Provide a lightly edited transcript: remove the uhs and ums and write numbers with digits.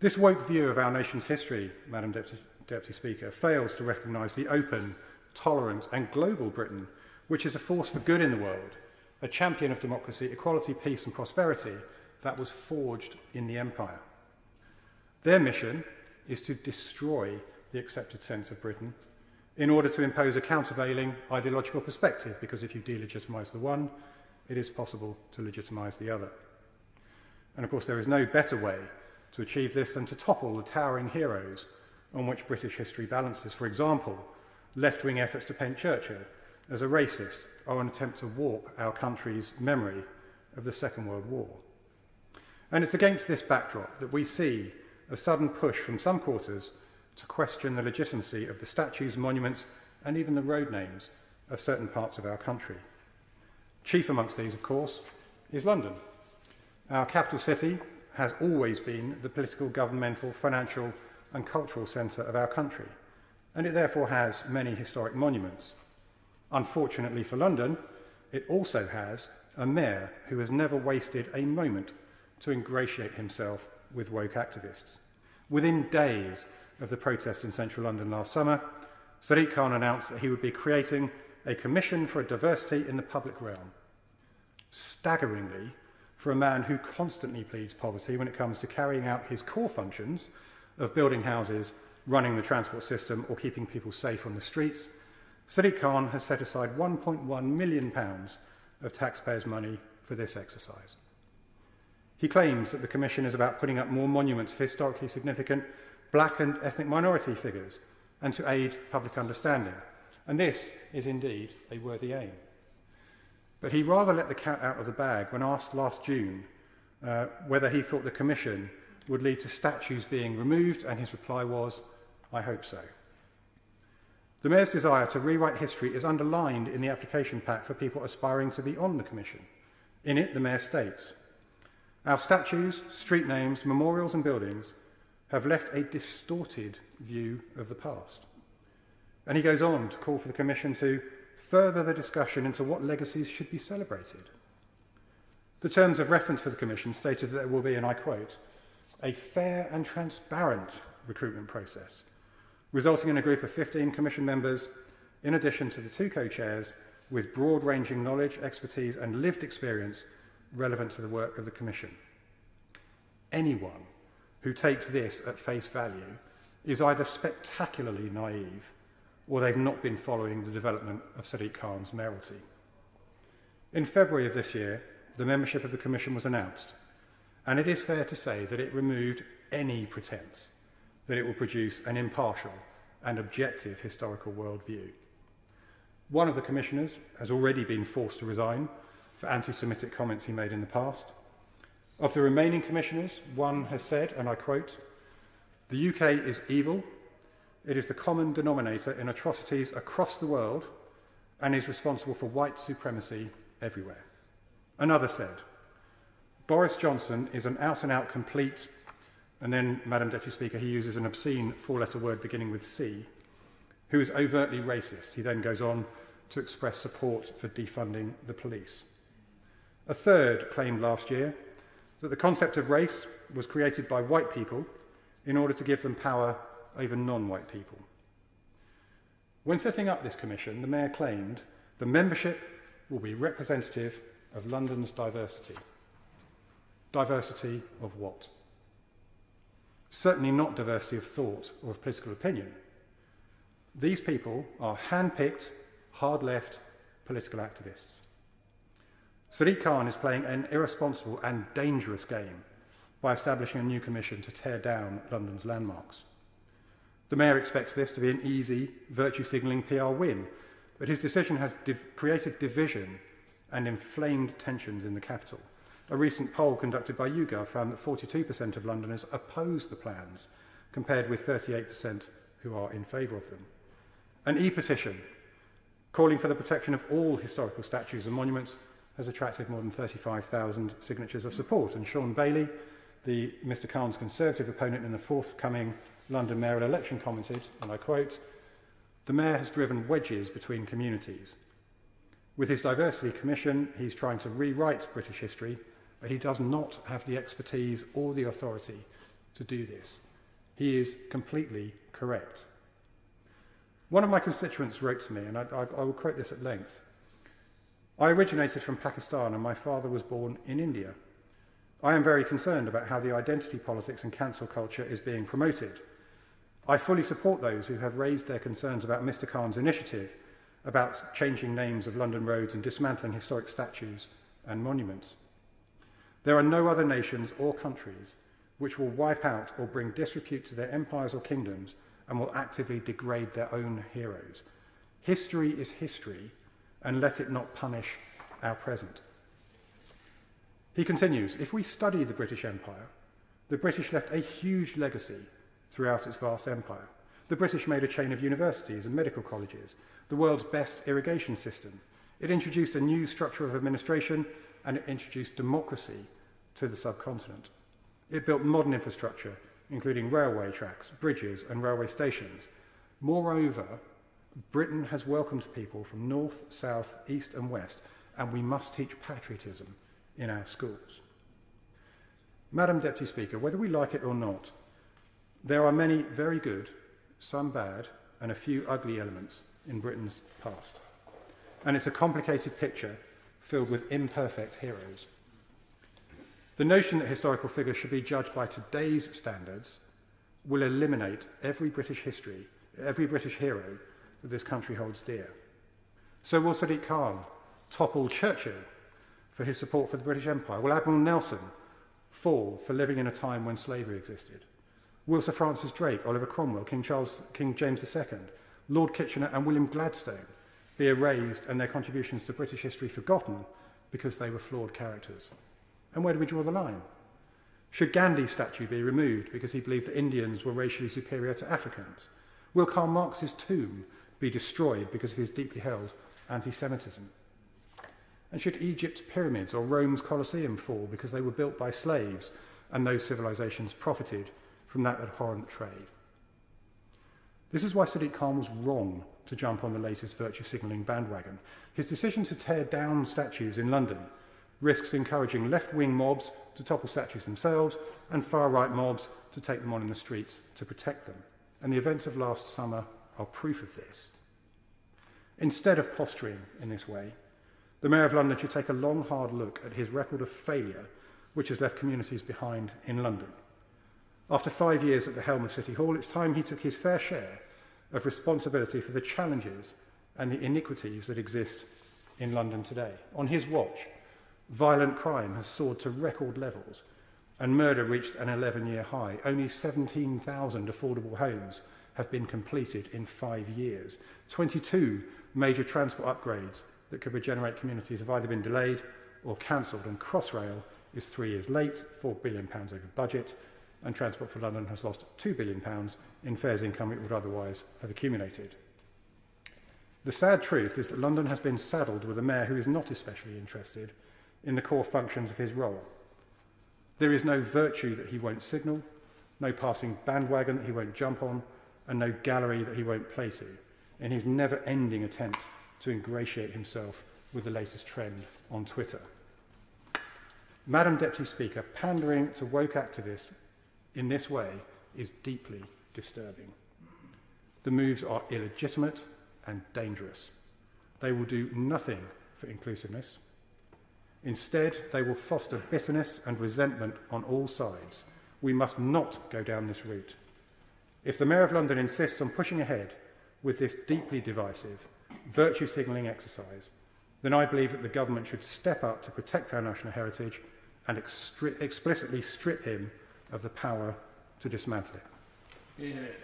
This woke view of our nation's history, Madam Deputy Speaker, fails to recognise the open, tolerant and global Britain, which is a force for good in the world, a champion of democracy, equality, peace and prosperity that was forged in the Empire. Their mission is to destroy the accepted sense of Britain in order to impose a countervailing ideological perspective, because if you delegitimise the one, it is possible to legitimise the other. And of course, there is no better way to achieve this than to topple the towering heroes on which British history balances. For example, left-wing efforts to paint Churchill as a racist or an attempt to warp our country's memory of the Second World War. And it's against this backdrop that we see a sudden push from some quarters to question the legitimacy of the statues, monuments, and even the road names of certain parts of our country. Chief amongst these, of course, is London. Our capital city has always been the political, governmental, financial, and cultural centre of our country, and it therefore has many historic monuments. Unfortunately for London, it also has a mayor who has never wasted a moment to ingratiate himself with woke activists. Within days of the protests in central London last summer, Sadiq Khan announced that he would be creating a commission for diversity in the public realm. Staggeringly, for a man who constantly pleads poverty when it comes to carrying out his core functions of building houses, running the transport system or keeping people safe on the streets, Sadiq Khan has set aside £1.1 million of taxpayers' money for this exercise. He claims that the commission is about putting up more monuments for historically significant black and ethnic minority figures and to aid public understanding. And this is indeed a worthy aim. But he rather let the cat out of the bag when asked last June whether he thought the commission would lead to statues being removed, and his reply was, "I hope so." The Mayor's desire to rewrite history is underlined in the application pack for people aspiring to be on the commission. In it, the Mayor states, "Our statues, street names, memorials and buildings have left a distorted view of the past." And he goes on to call for the Commission to further the discussion into what legacies should be celebrated. The terms of reference for the Commission stated that there will be, and I quote, "a fair and transparent recruitment process, resulting in a group of 15 Commission members, in addition to the 2 co-chairs, with broad-ranging knowledge, expertise and lived experience relevant to the work of the Commission." Anyone who takes this at face value is either spectacularly naive or they've not been following the development of Sadiq Khan's mayoralty. In February of this year, the membership of the Commission was announced, and it is fair to say that it removed any pretence that it will produce an impartial and objective historical worldview. One of the commissioners has already been forced to resign for anti-Semitic comments he made in the past. Of the remaining commissioners, one has said, and I quote, "The UK is evil. It is the common denominator in atrocities across the world and is responsible for white supremacy everywhere." Another said, "Boris Johnson is an out-and-out complete," and then, Madam Deputy Speaker, he uses an obscene 4-letter word beginning with C, "who is overtly racist." He then goes on to express support for defunding the police. A third claimed last year that the concept of race was created by white people in order to give them power over non-white people. When setting up this commission, the Mayor claimed the membership will be representative of London's diversity. Diversity of what? Certainly not diversity of thought or of political opinion. These people are hand-picked, hard-left political activists. Sadiq Khan is playing an irresponsible and dangerous game by establishing a new commission to tear down London's landmarks. The Mayor expects this to be an easy, virtue-signalling PR win, but his decision has created division and inflamed tensions in the capital. A recent poll conducted by YouGov found that 42% of Londoners oppose the plans, compared with 38% who are in favour of them. An e-petition calling for the protection of all historical statues and monuments has attracted more than 35,000 signatures of support. And Sean Bailey, Mr Khan's Conservative opponent in the forthcoming London mayoral election, commented, and I quote, "The Mayor has driven wedges between communities. With his Diversity Commission, he's trying to rewrite British history, but he does not have the expertise or the authority to do this. He is completely correct. One of my constituents wrote to me, and I will quote this at length. I originated from Pakistan and my father was born in India. I am very concerned about how the identity politics and cancel culture is being promoted. I fully support those who have raised their concerns about Mr. Khan's initiative about changing names of London roads and dismantling historic statues and monuments. There are no other nations or countries which will wipe out or bring disrepute to their empires or kingdoms and will actively degrade their own heroes. History is history, and let it not punish our present. He continues, if we study the British Empire, the British left a huge legacy throughout its vast empire. The British made a chain of universities and medical colleges, the world's best irrigation system. It introduced a new structure of administration, and it introduced democracy to the subcontinent. It built modern infrastructure, including railway tracks, bridges, and railway stations. Moreover, Britain has welcomed people from north, south, east, and west, and we must teach patriotism in our schools. Madam Deputy Speaker, whether we like it or not, there are many very good, some bad, and a few ugly elements in Britain's past. And it's a complicated picture filled with imperfect heroes. The notion that historical figures should be judged by today's standards will eliminate every British hero that this country holds dear. So will Sadiq Khan topple Churchill for his support for the British Empire? Will Admiral Nelson fall for living in a time when slavery existed? Will Sir Francis Drake, Oliver Cromwell, King James II, Lord Kitchener and William Gladstone be erased and their contributions to British history forgotten because they were flawed characters? And where do we draw the line? Should Gandhi's statue be removed because he believed that Indians were racially superior to Africans? Will Karl Marx's tomb be destroyed because of his deeply held anti-Semitism? And should Egypt's pyramids or Rome's Colosseum fall because they were built by slaves and those civilizations profited from that abhorrent trade? This is why Sadiq Khan was wrong to jump on the latest virtue signalling bandwagon. His decision to tear down statues in London risks encouraging left-wing mobs to topple statues themselves and far-right mobs to take them on in the streets to protect them. And the events of last summer are proof of this. Instead of posturing in this way, the Mayor of London should take a long, hard look at his record of failure, which has left communities behind in London. After 5 years at the helm of City Hall, it's time he took his fair share of responsibility for the challenges and the iniquities that exist in London today. On his watch, violent crime has soared to record levels and murder reached an 11-year high. Only 17,000 affordable homes have been completed in 5 years. 22 major transport upgrades that could regenerate communities have either been delayed or cancelled, and Crossrail is 3 years late, £4 billion over budget, and Transport for London has lost £2 billion in fares income it would otherwise have accumulated. The sad truth is that London has been saddled with a mayor who is not especially interested in the core functions of his role. There is no virtue that he won't signal, no passing bandwagon that he won't jump on, and no gallery that he won't play to, in his never-ending attempt to ingratiate himself with the latest trend on Twitter. Madam Deputy Speaker, pandering to woke activists in this way is deeply disturbing. The moves are illegitimate and dangerous. They will do nothing for inclusiveness. Instead, they will foster bitterness and resentment on all sides. We must not go down this route. If the Mayor of London insists on pushing ahead with this deeply divisive, virtue signalling exercise, then I believe that the government should step up to protect our national heritage and explicitly strip him of the power to dismantle it.